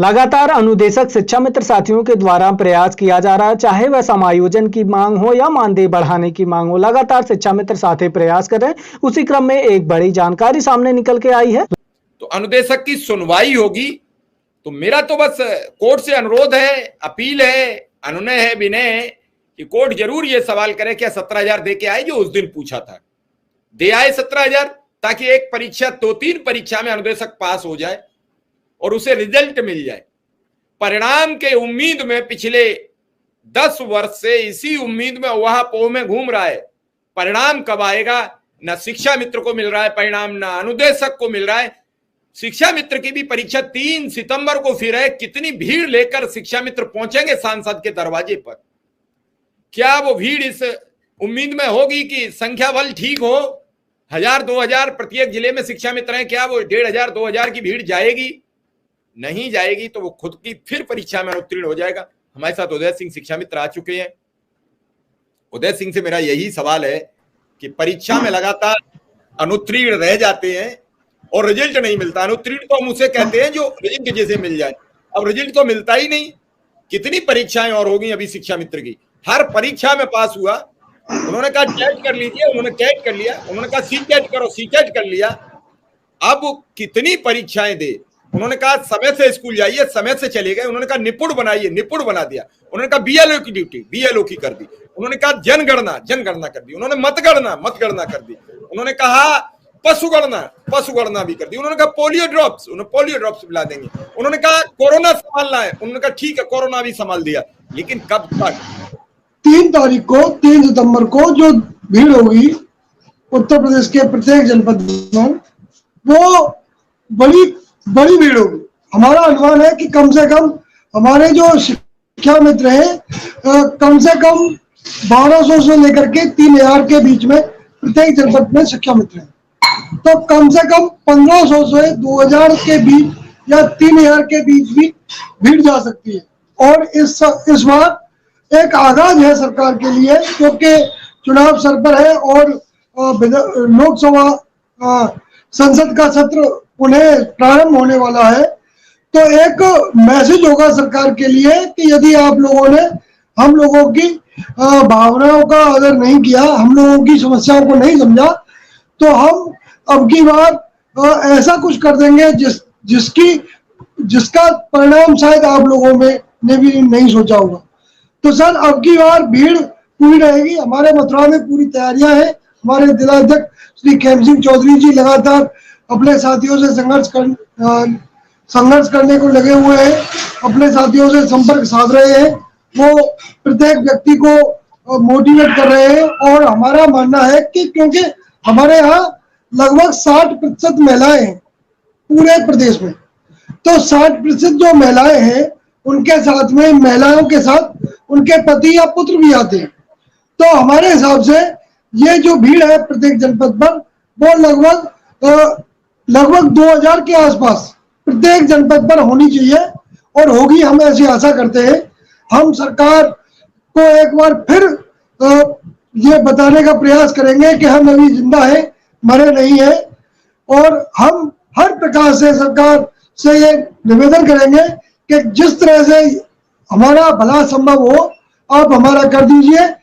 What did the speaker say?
लगातार अनुदेशक शिक्षा मित्र साथियों के द्वारा प्रयास किया जा रहा है, चाहे वह समायोजन की मांग हो या मानदेय बढ़ाने की मांग हो। लगातार शिक्षा मित्र साथी प्रयास कर रहे हैं। उसी क्रम में एक बड़ी जानकारी सामने निकल के आई है। तो अनुदेशक की सुनवाई होगी, तो मेरा तो बस कोर्ट से अनुरोध है, अपील है, अनुनय है, विनय है कि कोर्ट जरूर ये सवाल करे कि 17,000 दे के आए जो उस दिन पूछा था, दे आए 17,000, ताकि एक परीक्षा 2-3 परीक्षा में अनुदेशक पास हो जाए और उसे रिजल्ट मिल जाए। परिणाम के उम्मीद में पिछले 10 वर्ष से इसी उम्मीद में वह पोह में घूम रहा है। परिणाम कब आएगा, न शिक्षा मित्र को मिल रहा है परिणाम, न अनुदेशक को मिल रहा है। शिक्षा मित्र की भी परीक्षा 3 सितंबर को फिर है। कितनी भीड़ लेकर शिक्षा मित्र पहुंचेंगे सांसद के दरवाजे पर? क्या वो भीड़ इस उम्मीद में होगी कि संख्या बल ठीक हो, 1000-2000 प्रत्येक जिले में शिक्षा मित्र हैं, क्या वो 1500-2000 की भीड़ जाएगी? नहीं जाएगी। तो वो खुद की फिर परीक्षा में अनुत्तीर्ण हो जाएगा। हमारे साथ उदय सिंह शिक्षा मित्र आ चुके हैं। उदय सिंह से मेरा यही सवाल है कि परीक्षा में लगातार अनुत्तीर्ण रह जाते हैं और रिजल्ट नहीं मिलता। अनुत्तीर्ण तो हम उसे कहते हैं जो रिजल्ट जैसे मिल जाए, अब रिजल्ट तो मिलता ही नहीं। कितनी परीक्षाएं और होगी अभी शिक्षा मित्र की? हर परीक्षा में पास हुआ। उन्होंने कहा टेट कर लीजिए, उन्होंने टेट कर लिया। उन्होंने कहा सीटेट करो, सीटेट कर लिया। अब कितनी परीक्षाएं दे? उन्होंने कहा समय से स्कूल जाइए, समय से चले गए। उन्होंने कहा निपुण बनाइए, निपुण बना दिया। उन्होंने कहा बीएलओ की ड्यूटी, बीएलओ की कर दी। उन्होंने कहा जनगणना, जनगणना कर दी। उन्होंने मतगणना, मतगणना कर दी। उन्होंने कहा पशुगणना, पशुगणना भी कर दी। उन्होंने कहा पोलियो ड्रॉप्स, उन्होंने पोलियो ड्रॉप्स पिला देंगे। उन्होंने कहा कोरोना संभालना है, उन्होंने कहा ठीक है कोरोना भी संभाल दिया। लेकिन कब तक? 3 सितंबर को जो भीड़ होगी उत्तर प्रदेश के प्रत्येक जनपद में, वो बड़ी भीड़ होगी। हमारा अनुमान है कि कम से कम हमारे जो शिक्षा मित्र हैं कम से कम 1200 से लेकर के 3000 के बीच में प्रत्येक जनपद में शिक्षा मित्र हैं। तो कम से कम 1500 से 2000 के बीच या 3000 के बीच भी भीड़ जा सकती है। और इस बार एक आगाज है सरकार के लिए, क्योंकि चुनाव सर पर है और लोकसभा संसद का सत्र उन्हें प्रारंभ होने वाला है। तो एक मैसेज होगा सरकार के लिए कि यदि आप लोगों ने हम लोगों की भावनाओं का आदर नहीं किया, हम लोगों की समस्याओं को नहीं समझा, तो हम अब की बार ऐसा कुछ कर देंगे जिसका परिणाम शायद आप लोगों में ने भी नहीं सोचा होगा। तो सर अब की बार भीड़ पूरी रहेगी। हमारे मथुरा में पूरी तैयारियां हैं। हमारे जिलाध्यक्ष श्री खेम सिंह चौधरी जी लगातार अपने साथियों से संघर्ष करने को लगे हुए हैं, अपने साथियों से संपर्क साध रहे हैं। वो प्रत्येक व्यक्ति को मोटिवेट कर रहे हैं। और हमारा मानना है कि क्योंकि हमारे यहाँ लगभग 60% महिलाएं हैं पूरे प्रदेश में, तो 60% जो महिलाएं हैं उनके साथ में महिलाओं के साथ उनके पति या पुत्र भी आते हैं। तो हमारे हिसाब से ये जो भीड़ है प्रत्येक जनपद पर, वो लगभग 2000 के आसपास प्रत्येक जनपद पर होनी चाहिए और होगी। हम ऐसी आशा करते हैं। हम सरकार को एक बार फिर ये बताने का प्रयास करेंगे कि हम अभी जिंदा हैं, मरे नहीं हैं। और हम हर प्रकार से सरकार से ये निवेदन करेंगे कि जिस तरह से हमारा भला संभव हो, आप हमारा कर दीजिए।